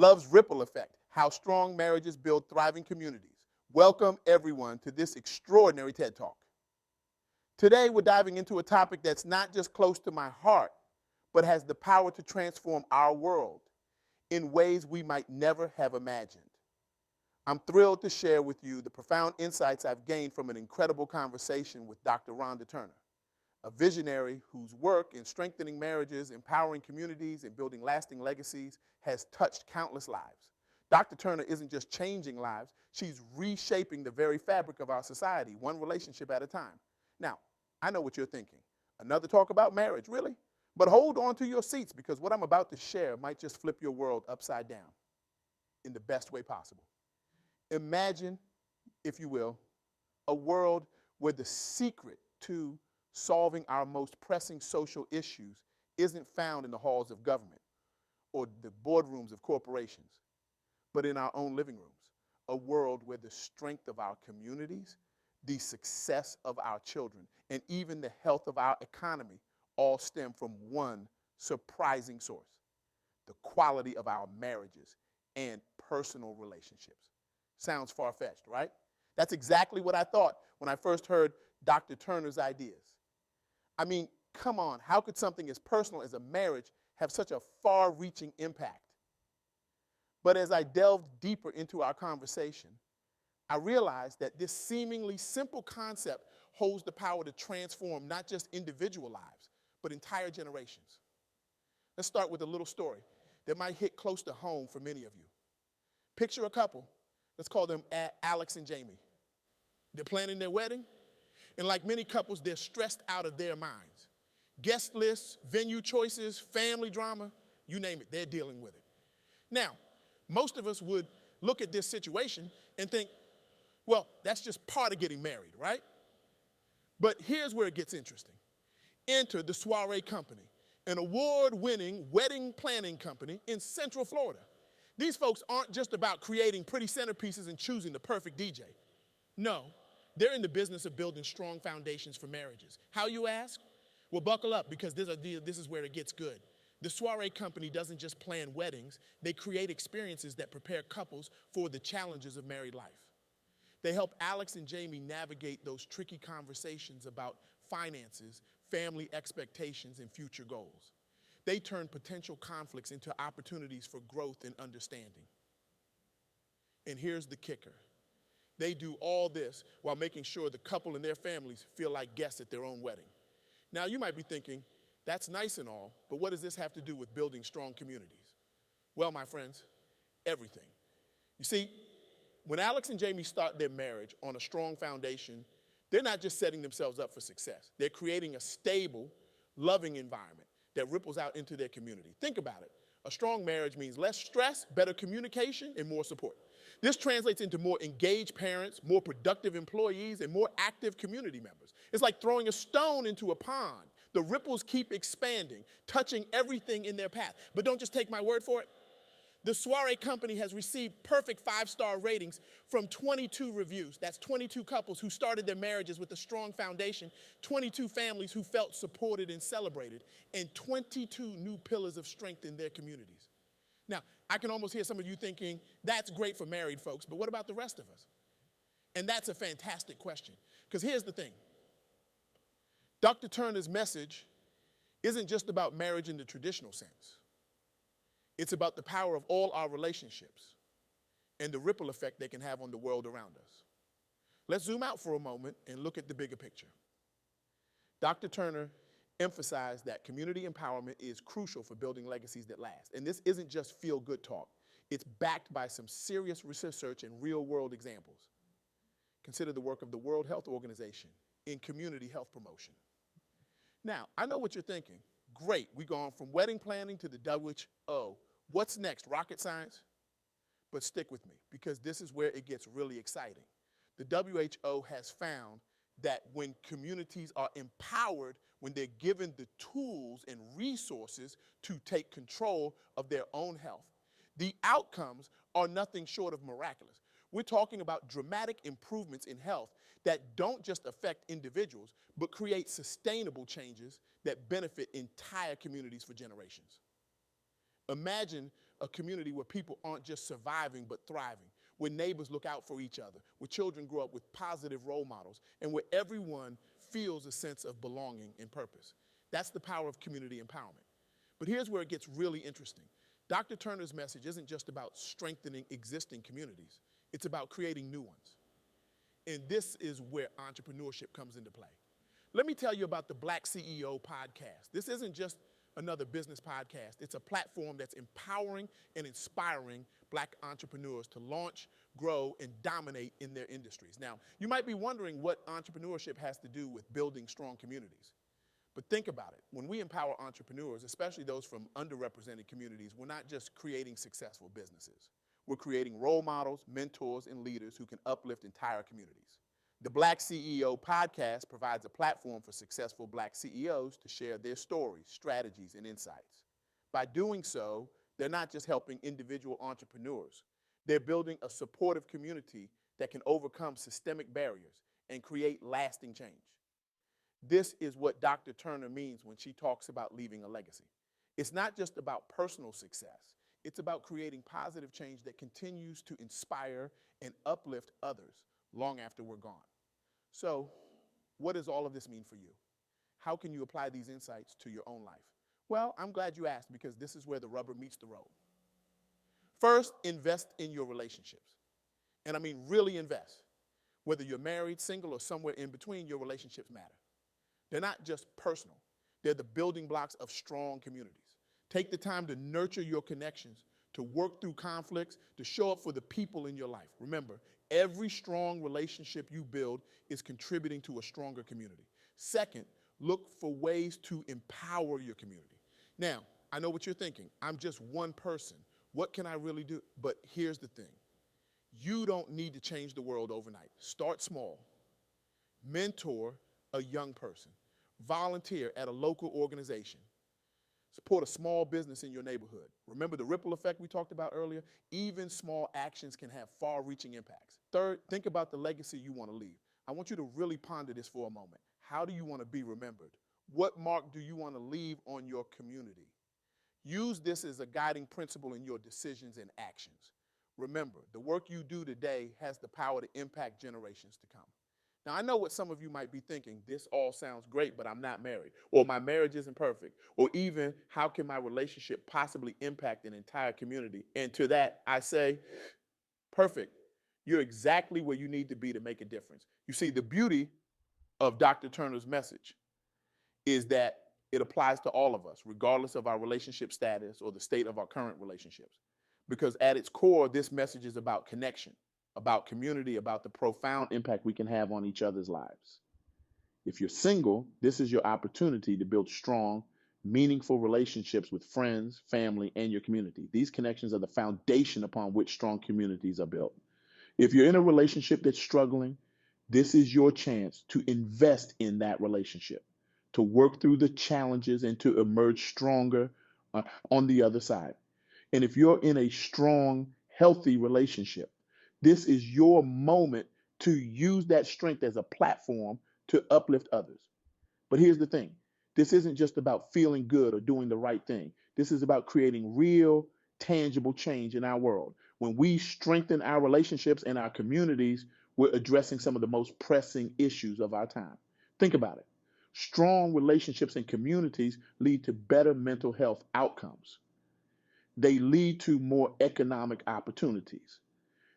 Love's ripple effect, how strong marriages build thriving communities. Welcome, everyone, to this extraordinary TED Talk. Today, we're diving into a topic that's not just close to my heart, but has the power to transform our world in ways we might never have imagined. I'm thrilled to share with you the profound insights I've gained from an incredible conversation with Dr. Rhonda Turner, a visionary whose work in strengthening marriages, empowering communities, and building lasting legacies has touched countless lives. Dr. Turner isn't just changing lives, she's reshaping the very fabric of our society, one relationship at a time. Now, I know what you're thinking. Another talk about marriage, really? But hold on to your seats, because what I'm about to share might just flip your world upside down in the best way possible. Imagine, if you will, a world where the secret to solving our most pressing social issues isn't found in the halls of government or the boardrooms of corporations, but in our own living rooms. A world where the strength of our communities, the success of our children, and even the health of our economy all stem from one surprising source: the quality of our marriages and personal relationships. Sounds far-fetched, right? That's exactly what I thought when I first heard Dr. Turner's ideas. I mean, come on, how could something as personal as a marriage have such a far-reaching impact? But as I delved deeper into our conversation, I realized that this seemingly simple concept holds the power to transform not just individual lives, but entire generations. Let's start with a little story that might hit close to home for many of you. Picture a couple. Let's call them Alex and Jamie. They're planning their wedding, and like many couples, they're stressed out of their minds. Guest lists, venue choices, family drama, you name it, they're dealing with it. Now, most of us would look at this situation and think, well, that's just part of getting married, right? But here's where it gets interesting. Enter the Soiree Company, an award-winning wedding planning company in Central Florida. These folks aren't just about creating pretty centerpieces and choosing the perfect DJ. No, they're in the business of building strong foundations for marriages. How, you ask? Well, buckle up, because this is where it gets good. The Soiree Company doesn't just plan weddings, they create experiences that prepare couples for the challenges of married life. They help Alex and Jamie navigate those tricky conversations about finances, family expectations, and future goals. They turn potential conflicts into opportunities for growth and understanding. And here's the kicker. They do all this while making sure the couple and their families feel like guests at their own wedding. Now, you might be thinking, that's nice and all, but what does this have to do with building strong communities? Well, my friends, everything. You see, when Alex and Jamie start their marriage on a strong foundation, they're not just setting themselves up for success. They're creating a stable, loving environment that ripples out into their community. Think about it. A strong marriage means less stress, better communication, and more support. This translates into more engaged parents, more productive employees, and more active community members. It's like throwing a stone into a pond. The ripples keep expanding, touching everything in their path. But don't just take my word for it. The Soiree Company has received perfect 5-star ratings from 22 reviews. That's 22 couples who started their marriages with a strong foundation, 22 families who felt supported and celebrated, and 22 new pillars of strength in their communities. Now, I can almost hear some of you thinking, that's great for married folks, but what about the rest of us? And that's a fantastic question, because here's the thing. Dr. Turner's message isn't just about marriage in the traditional sense. It's about the power of all our relationships and the ripple effect they can have on the world around us. Let's zoom out for a moment and look at the bigger picture. Dr. Turner emphasized that community empowerment is crucial for building legacies that last. And this isn't just feel-good talk. It's backed by some serious research and real-world examples. Consider the work of the World Health Organization in community health promotion. Now, I know what you're thinking. Great, we've gone from wedding planning to the WHO. What's next, rocket science? But stick with me, because this is where it gets really exciting. The WHO has found that when communities are empowered, when they're given the tools and resources to take control of their own health, the outcomes are nothing short of miraculous. We're talking about dramatic improvements in health that don't just affect individuals, but create sustainable changes that benefit entire communities for generations. Imagine a community where people aren't just surviving but thriving, where neighbors look out for each other, where children grow up with positive role models, and where everyone feels a sense of belonging and purpose. That's the power of community empowerment. But here's where it gets really interesting. Dr. Turner's message isn't just about strengthening existing communities, it's about creating new ones. And this is where entrepreneurship comes into play. Let me tell you about the Black CEO podcast. This isn't just another business podcast. It's a platform that's empowering and inspiring Black entrepreneurs to launch, grow, and dominate in their industries. Now, you might be wondering what entrepreneurship has to do with building strong communities. But think about it. When we empower entrepreneurs, especially those from underrepresented communities, we're not just creating successful businesses. We're creating role models, mentors, and leaders who can uplift entire communities. The Black CEO podcast provides a platform for successful Black CEOs to share their stories, strategies, and insights. By doing so, they're not just helping individual entrepreneurs. They're building a supportive community that can overcome systemic barriers and create lasting change. This is what Dr. Turner means when she talks about leaving a legacy. It's not just about personal success. It's about creating positive change that continues to inspire and uplift others long after we're gone. So, what does all of this mean for you? How can you apply these insights to your own life? Well, I'm glad you asked, because this is where the rubber meets the road. First, invest in your relationships. And I mean really invest. Whether you're married, single, or somewhere in between, your relationships matter. They're not just personal. They're the building blocks of strong communities. Take the time to nurture your connections, to work through conflicts, to show up for the people in your life. Remember, every strong relationship you build is contributing to a stronger community. Second, look for ways to empower your community. Now, I know what you're thinking. I'm just one person. What can I really do? But here's the thing. You don't need to change the world overnight. Start small. Mentor a young person. Volunteer at a local organization. Support a small business in your neighborhood. Remember the ripple effect we talked about earlier? Even small actions can have far-reaching impacts. Third, think about the legacy you want to leave. I want you to really ponder this for a moment. How do you want to be remembered? What mark do you want to leave on your community? Use this as a guiding principle in your decisions and actions. Remember, the work you do today has the power to impact generations to come. Now, I know what some of you might be thinking. This all sounds great, but I'm not married. Or my marriage isn't perfect. Or even, how can my relationship possibly impact an entire community? And to that, I say, perfect. You're exactly where you need to be to make a difference. You see, the beauty of Dr. Turner's message is that it applies to all of us, regardless of our relationship status or the state of our current relationships. Because at its core, this message is about connection, about community, about the profound impact we can have on each other's lives. If you're single, this is your opportunity to build strong, meaningful relationships with friends, family, and your community. These connections are the foundation upon which strong communities are built. If you're in a relationship that's struggling, this is your chance to invest in that relationship, to work through the challenges and to emerge stronger on the other side. And if you're in a strong, healthy relationship, this is your moment to use that strength as a platform to uplift others. But here's the thing. This isn't just about feeling good or doing the right thing. This is about creating real, tangible change in our world. When we strengthen our relationships and our communities, we're addressing some of the most pressing issues of our time. Think about it. Strong relationships and communities lead to better mental health outcomes. They lead to more economic opportunities.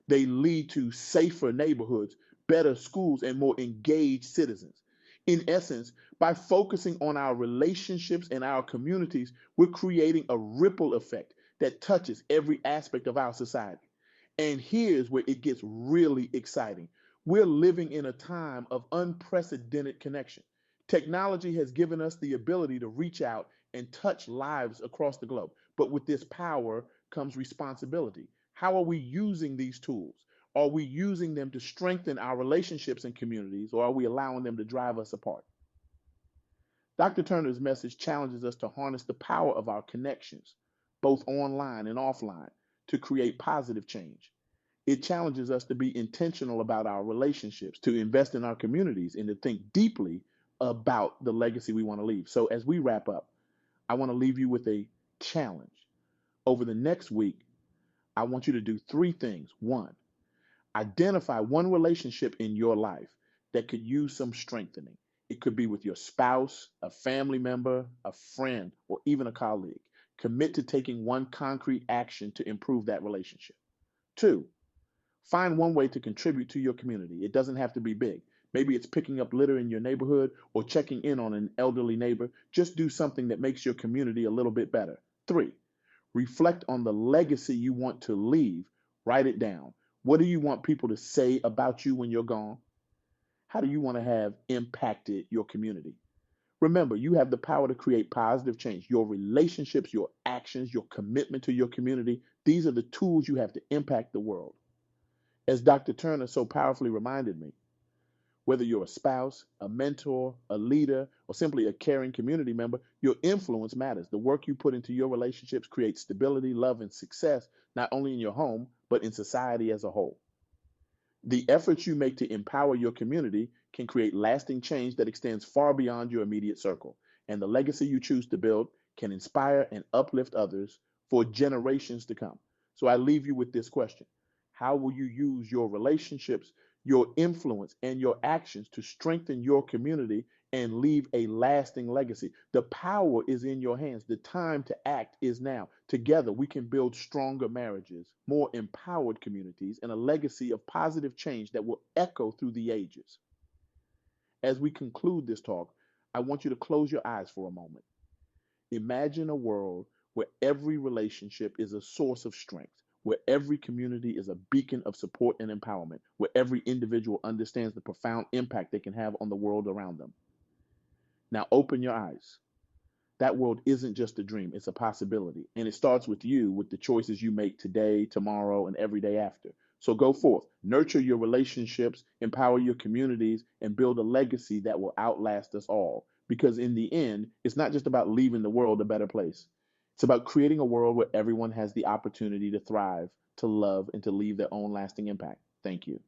They lead to safer neighborhoods, better schools, and more engaged citizens. In essence, by focusing on our relationships and our communities, we're creating a ripple effect that touches every aspect of our society. And here's where it gets really exciting. We're living in a time of unprecedented connection. Technology has given us the ability to reach out and touch lives across the globe. But with this power comes responsibility. How are we using these tools? Are we using them to strengthen our relationships and communities, or are we allowing them to drive us apart? Dr. Turner's message challenges us to harness the power of our connections, both online and offline, to create positive change. It challenges us to be intentional about our relationships, to invest in our communities, and to think deeply about the legacy we want to leave. So as we wrap up, I want to leave you with a challenge. Over the next week, I want you to do three things. One, identify one relationship in your life that could use some strengthening. It could be with your spouse, a family member, a friend, or even a colleague. Commit to taking one concrete action to improve that relationship. Two, find one way to contribute to your community. It doesn't have to be big. Maybe it's picking up litter in your neighborhood or checking in on an elderly neighbor. Just do something that makes your community a little bit better. Three, reflect on the legacy you want to leave. Write it down. What do you want people to say about you when you're gone? How do you want to have impacted your community? Remember, you have the power to create positive change. Your relationships, your actions, your commitment to your community, these are the tools you have to impact the world. As Dr. Turner so powerfully reminded me, whether you're a spouse, a mentor, a leader, or simply a caring community member, your influence matters. The work you put into your relationships creates stability, love, and success, not only in your home, but in society as a whole. The efforts you make to empower your community can create lasting change that extends far beyond your immediate circle. And the legacy you choose to build can inspire and uplift others for generations to come. So I leave you with this question: how will you use your relationships, your influence, and your actions to strengthen your community and leave a lasting legacy? The power is in your hands. The time to act is now. Together, we can build stronger marriages, more empowered communities, and a legacy of positive change that will echo through the ages. As we conclude this talk, I want you to close your eyes for a moment. Imagine a world where every relationship is a source of strength, where every community is a beacon of support and empowerment, where every individual understands the profound impact they can have on the world around them. Now open your eyes. That world isn't just a dream, it's a possibility. And it starts with you, with the choices you make today, tomorrow, and every day after. So go forth, nurture your relationships, empower your communities, and build a legacy that will outlast us all. Because in the end, it's not just about leaving the world a better place. It's about creating a world where everyone has the opportunity to thrive, to love, and to leave their own lasting impact. Thank you.